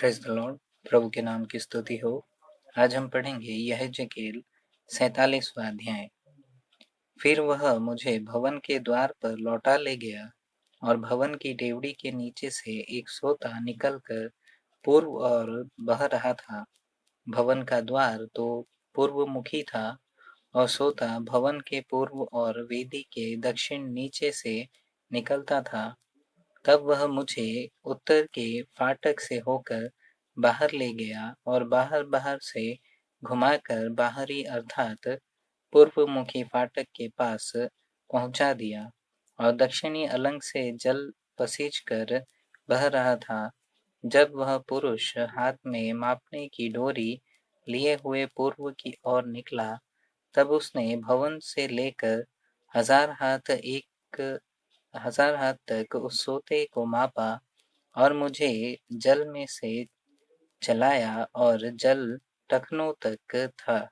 Praise the Lord. प्रभु के नाम की स्तुति हो। आज हम पढ़ेंगे यहेजकेल 47वां अध्याय। फिर वह मुझे भवन के द्वार पर लौटा ले गया और भवन की डेवढ़ी के नीचे से एक सोता निकलकर पूर्व और बह रहा था। भवन का द्वार तो पूर्वमुखी था और सोता भवन के पूर्व और वेदी के दक्षिण नीचे से निकलता था। तब वह मुझे उत्तर के फाटक से होकर बाहर ले गया और बाहर से घुमाकर बाहरी अर्थात पूर्वमुखी फाटक के पास पहुंचा दिया और दक्षिणी अलंग से जल पसीज कर बह रहा था। जब वह पुरुष हाथ में मापने की डोरी लिए हुए पूर्व की ओर निकला, तब उसने भवन से लेकर 1000 हाथ तक उस सोते को मापा और मुझे जल में से चलाया और जल टखनों तक था।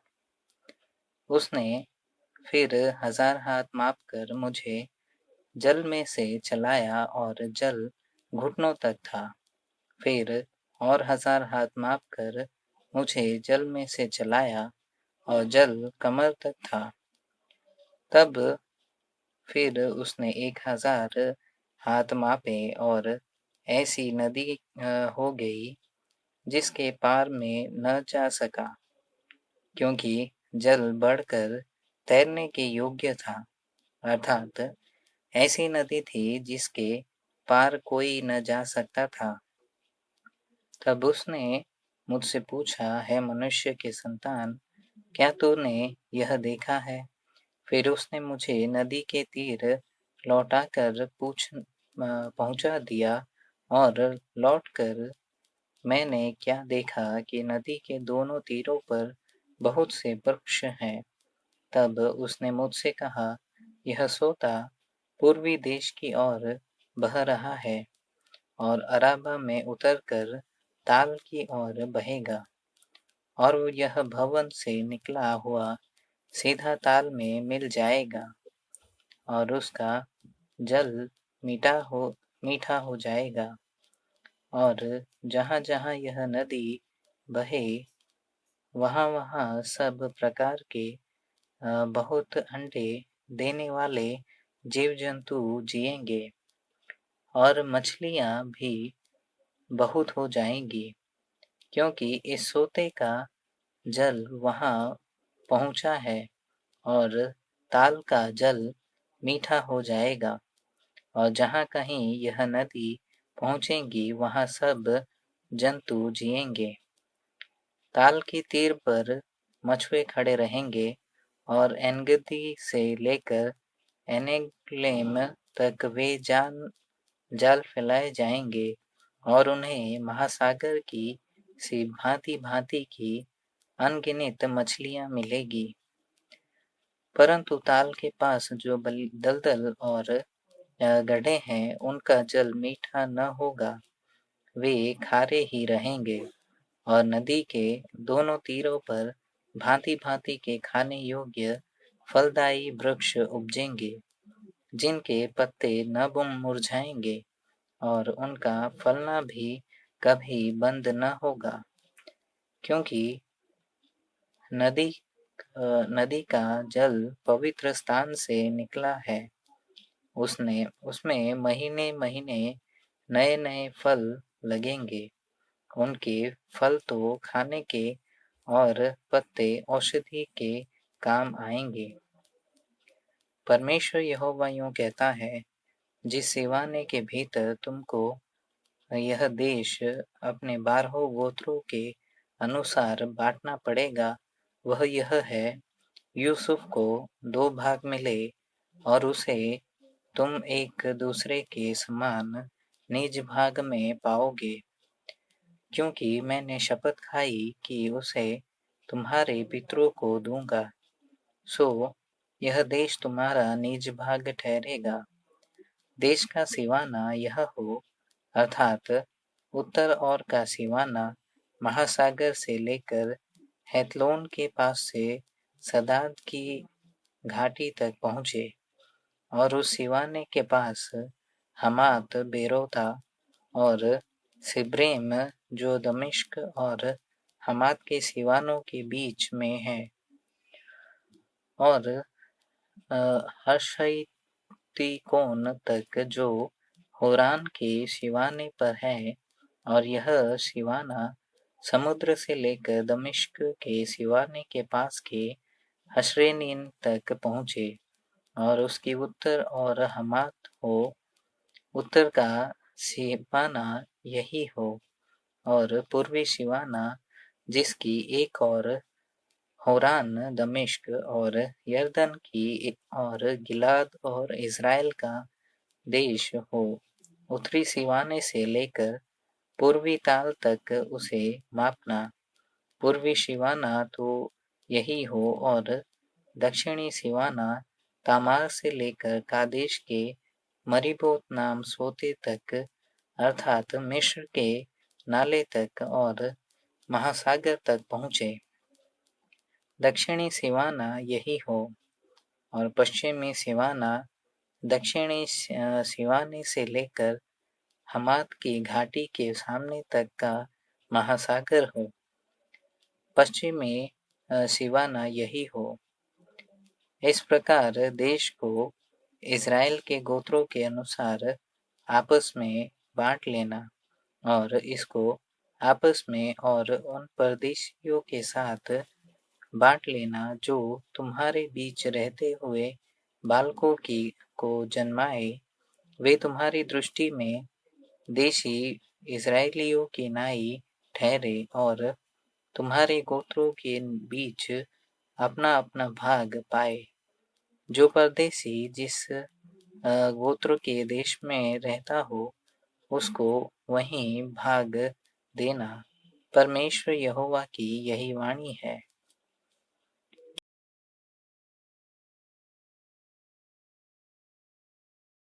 उसने फिर 1000 हाथ मापकर मुझे जल में से चलाया और जल घुटनों तक था। फिर और 1000 हाथ मापकर मुझे जल में से चलाया और जल कमर तक था। तब फिर उसने 1000 हाथ मापे और ऐसी नदी हो गई जिसके पार में न जा सका, क्योंकि जल बढ़कर तैरने के योग्य था, अर्थात ऐसी नदी थी जिसके पार कोई न जा सकता था। तब उसने मुझसे पूछा, है मनुष्य के संतान, क्या तूने यह देखा है? फिर उसने मुझे नदी के तीर लौटाकर पहुंचा दिया और लौटकर मैंने क्या देखा कि नदी के दोनों तीरों पर बहुत से वृक्ष हैं। तब उसने मुझसे कहा, यह सोता पूर्वी देश की ओर बह रहा है और अराबा में उतरकर ताल की ओर बहेगा और यह भवन से निकला हुआ सीधा ताल में मिल जाएगा और उसका जल मीठा हो जाएगा। और जहाँ जहाँ यह नदी बहे वहाँ सब प्रकार के बहुत अंडे देने वाले जीव जंतु जिएंगे और मछलियाँ भी बहुत हो जाएंगी, क्योंकि इस सोते का जल वहाँ पहुँचा है और ताल का जल मीठा हो जाएगा। और जहाँ कहीं यह नदी पहुँचेगी वहाँ सब जंतु जिएंगे। ताल की तीर पर मछुए खड़े रहेंगे और एनगदी से लेकर एनेगलेम तक वे जाल फैलाए जाएंगे और उन्हें महासागर की सी भांति भांति की अनगिनत मछलियां मिलेगी। परंतु ताल के पास जो दलदल और गड्ढे हैं उनका जल मीठा न होगा, वे खारे ही रहेंगे। और नदी के दोनों तीरों पर भांति भांति के खाने योग्य फलदायी वृक्ष उपजेंगे, जिनके पत्ते न मुरझाएंगे और उनका फलना भी कभी बंद न होगा, क्योंकि नदी का जल पवित्र स्थान से निकला है। उसमें महीने महीने नए नए फल लगेंगे। उनके फल तो खाने के और पत्ते औषधि के काम आएंगे। परमेश्वर यहोवा यूं कहता है, जिस सिवाने के भीतर तुमको यह देश अपने 12 गोत्रों के अनुसार बांटना पड़ेगा, वह यह है, यूसुफ को 2 भाग मिले और उसे तुम एक दूसरे के समान निज भाग में पाओगे, क्योंकि मैंने शपथ खाई कि उसे तुम्हारे पितरों को दूंगा। सो यह देश तुम्हारा निज भाग ठहरेगा। देश का सिवाना यह हो, अर्थात उत्तर और का सिवाना महासागर से लेकर हेतलोन के पास से सदाद की घाटी तक पहुँचे और उस सिवाने के पास हमात बेरोता और सिब्रेम जो दमिश्क और हमात के सिवानों के बीच में है, और हर्षैतिकोन तक जो होरान के सिवाने पर है, और यह सिवाना समुद्र से लेकर दमिश्क के सिवाने के पास के हसरेनीन तक पहुँचे, और उसकी उत्तर और हमात हो, उत्तर का सिवाना यही हो, और पूर्वी सिवाना जिसकी एक और होरान दमिश्क और यरदन की और गिलाद और इज़राइल का देश हो। उत्तरी सिवाने से लेकर पूर्वी ताल तक उसे मापना। पूर्वी सिवाना तो यही हो, और दक्षिणी सिवाना तामार से लेकर कादेश के मरीबोत नाम सोते तक, अर्थात मिस्र के नाले तक और महासागर तक पहुँचे। दक्षिणी सिवाना यही हो, और पश्चिमी सिवाना दक्षिणी सिवाने से लेकर हमात की घाटी के सामने तक का महासागर हो। पश्चिमी सिवाना यही हो। इस प्रकार देश को इज़राइल के गोत्रों के अनुसार आपस में बांट लेना, और इसको आपस में और उन परदेशियों के साथ बांट लेना जो तुम्हारे बीच रहते हुए बालकों को जन्माए। वे तुम्हारी दृष्टि में देशी इज़राइलियों की नाई ठहरे, और तुम्हारे गोत्रों के बीच अपना अपना भाग पाए। जो परदेशी जिस गोत्र के देश में रहता हो, उसको वहीं भाग देना। परमेश्वर यहोवा की यही वाणी है।